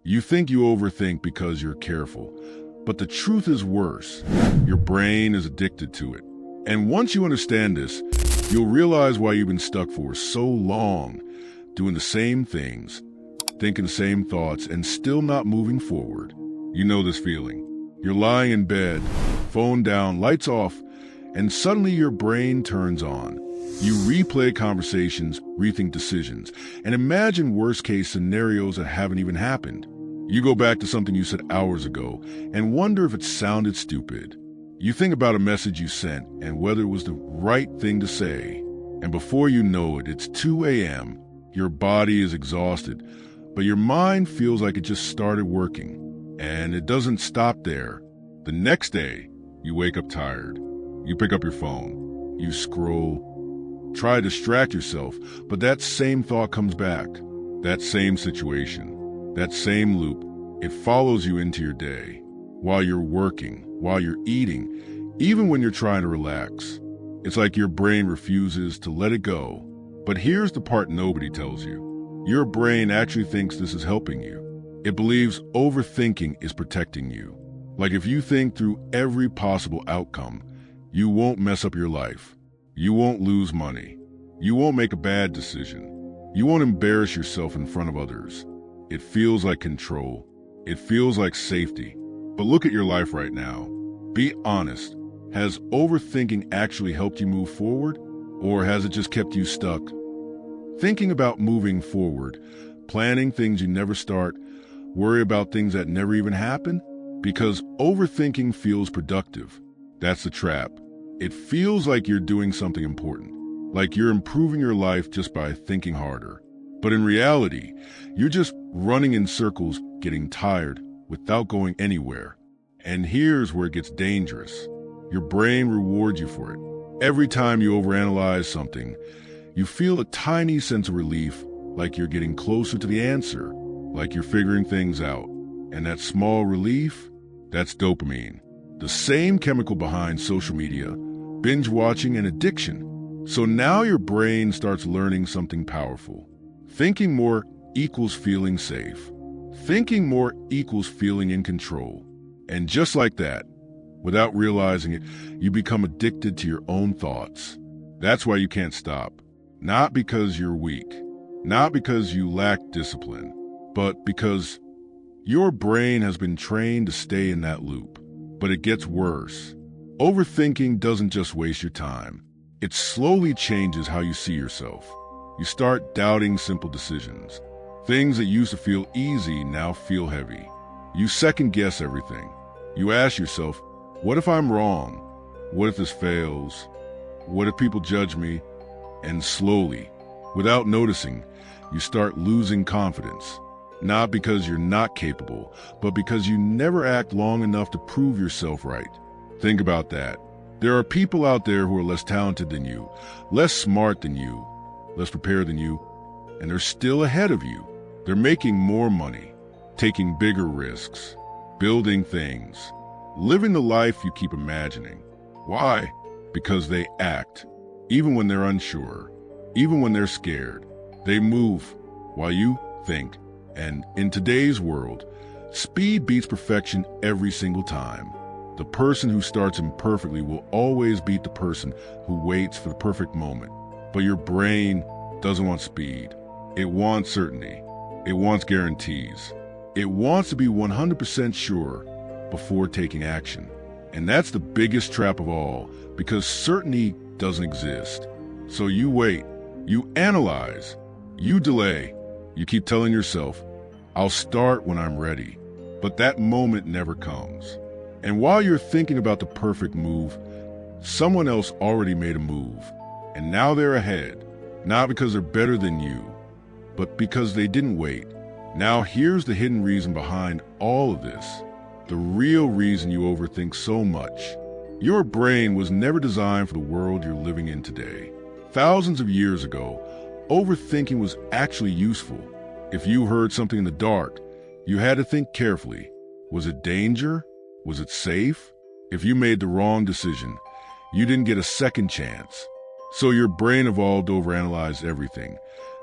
You think you overthink because you're careful, but the truth is worse. Your brain is addicted to it. And once you understand this, you'll realize why you've been stuck for so long, doing the same things, thinking the same thoughts, and still not moving forward. You know this feeling. You're lying in bed, phone down, lights off, and suddenly your brain turns on. You replay conversations, rethink decisions, and imagine worst-case scenarios that haven't even happened. You go back to something you said hours ago and wonder if it sounded stupid. You think about a message you sent and whether it was the right thing to say. And before you know it, it's 2 a.m. Your body is exhausted, but your mind feels like it just started working. And it doesn't stop there. The next day, you wake up tired. You pick up your phone. You scroll. Try to distract yourself, but that same thought comes back. That same situation. That same loop. It follows you into your day. While you're working, while you're eating, even when you're trying to relax. It's like your brain refuses to let it go. But here's the part nobody tells you. Your brain actually thinks this is helping you. It believes overthinking is protecting you. Like if you think through every possible outcome, you won't mess up your life. You won't lose money. You won't make a bad decision. You won't embarrass yourself in front of others. It feels like control. It feels like safety. But look at your life right now. Be honest. Has overthinking actually helped you move forward? Or has it just kept you stuck? Thinking about moving forward, planning things you never start, worry about things that never even happen? Because overthinking feels productive. That's the trap. It feels like you're doing something important, like you're improving your life just by thinking harder. But in reality, you're just running in circles, getting tired, without going anywhere. And here's where it gets dangerous. Your brain rewards you for it. Every time you overanalyze something, you feel a tiny sense of relief, like you're getting closer to the answer, like you're figuring things out. And that small relief, that's dopamine, the same chemical behind social media, binge watching, and addiction. So now your brain starts learning something powerful. Thinking more equals feeling safe. Thinking more equals feeling in control. And just like that, without realizing it, you become addicted to your own thoughts. That's why you can't stop. Not because you're weak, not because you lack discipline, but because your brain has been trained to stay in that loop. But it gets worse. Overthinking doesn't just waste your time. It slowly changes how you see yourself. You start doubting simple decisions. Things that used to feel easy now feel heavy. You second-guess everything. You ask yourself, what if I'm wrong? What if this fails? What if people judge me? And slowly, without noticing, you start losing confidence. Not because you're not capable, but because you never act long enough to prove yourself right. Think about that. There are people out there who are less talented than you, less smart than you, less prepared than you, and they're still ahead of you. They're making more money, taking bigger risks, building things, living the life you keep imagining. Why? Because they act, even when they're unsure, even when they're scared. They move while you think. And in today's world, speed beats perfection every single time. The person who starts imperfectly will always beat the person who waits for the perfect moment. But your brain doesn't want speed. It wants certainty. It wants guarantees. It wants to be 100% sure before taking action. And that's the biggest trap of all, because certainty doesn't exist. So you wait, you analyze, you delay. You keep telling yourself, I'll start when I'm ready. But that moment never comes. And while you're thinking about the perfect move, someone else already made a move. And now they're ahead, not because they're better than you, but because they didn't wait. Now here's the hidden reason behind all of this. The real reason you overthink so much. Your brain was never designed for the world you're living in today. Thousands of years ago, overthinking was actually useful. If you heard something in the dark, you had to think carefully. Was it danger? Was it safe? If you made the wrong decision, you didn't get a second chance. So your brain evolved to overanalyze everything,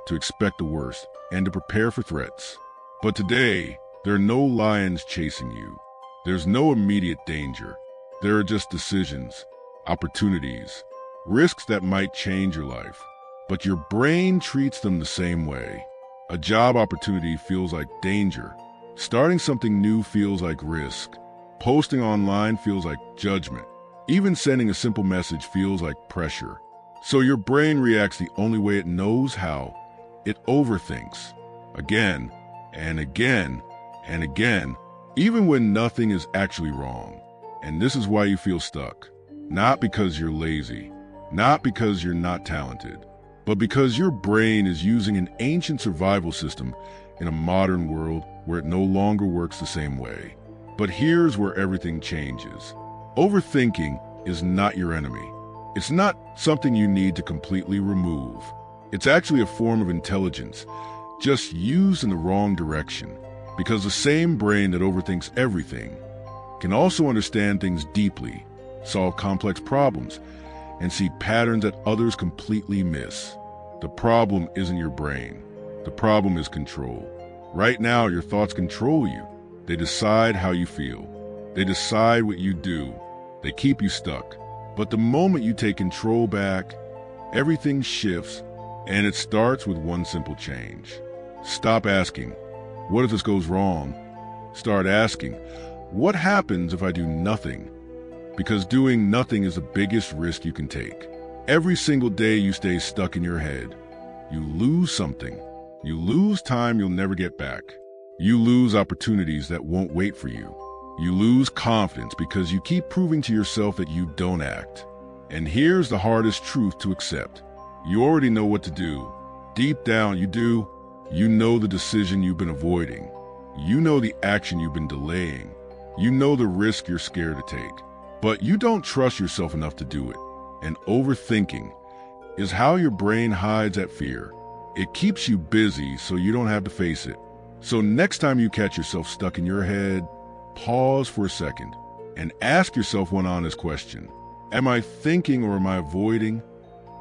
to expect the worst, and to prepare for threats. But today, There are no lions chasing you. There's no immediate danger. There are just decisions, opportunities, risks that might change your life. But your brain treats them the same way. A job opportunity feels like danger. Starting something new feels like risk. Posting online feels like judgment. Even sending a simple message feels like pressure. So your brain reacts the only way it knows how. It overthinks. Again, and again, and again, even when nothing is actually wrong. And this is why you feel stuck. Not because you're lazy, not because you're not talented, but because your brain is using an ancient survival system in a modern world where it no longer works the same way. But here's where everything changes. Overthinking is not your enemy. It's not something you need to completely remove. It's actually a form of intelligence, just used in the wrong direction. Because the same brain that overthinks everything can also understand things deeply, solve complex problems, and see patterns that others completely miss. The problem isn't your brain. The problem is control. Right now, your thoughts control you. They decide how you feel. They decide what you do. They keep you stuck. But the moment you take control back, everything shifts, and it starts with one simple change. Stop asking, what if this goes wrong? Start asking, what happens if I do nothing? Because doing nothing is the biggest risk you can take. Every single day you stay stuck in your head, you lose something. You lose time you'll never get back. You lose opportunities that won't wait for you. You lose confidence because you keep proving to yourself that you don't act. And here's the hardest truth to accept. You already know what to do. Deep down, you do. You know the decision you've been avoiding. You know the action you've been delaying. You know the risk you're scared to take. But you don't trust yourself enough to do it. And overthinking is how your brain hides that fear. It keeps you busy so you don't have to face it. So next time you catch yourself stuck in your head, pause for a second and ask yourself one honest question. Am I thinking or am I avoiding?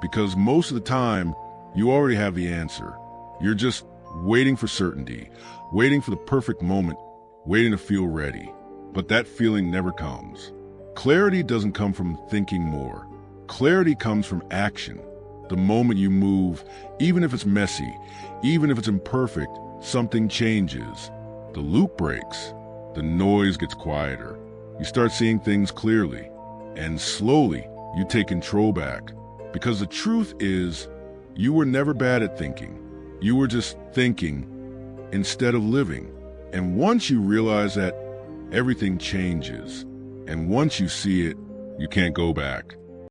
Because most of the time, you already have the answer. You're just waiting for certainty, waiting for the perfect moment, waiting to feel ready. But that feeling never comes. Clarity doesn't come from thinking more. Clarity comes from action. The moment you move, even if it's messy, even if it's imperfect, something changes. The loop breaks. The noise gets quieter. You start seeing things clearly. And slowly, you take control back. Because the truth is, you were never bad at thinking. You were just thinking instead of living. And once you realize that, everything changes. And once you see it, you can't go back.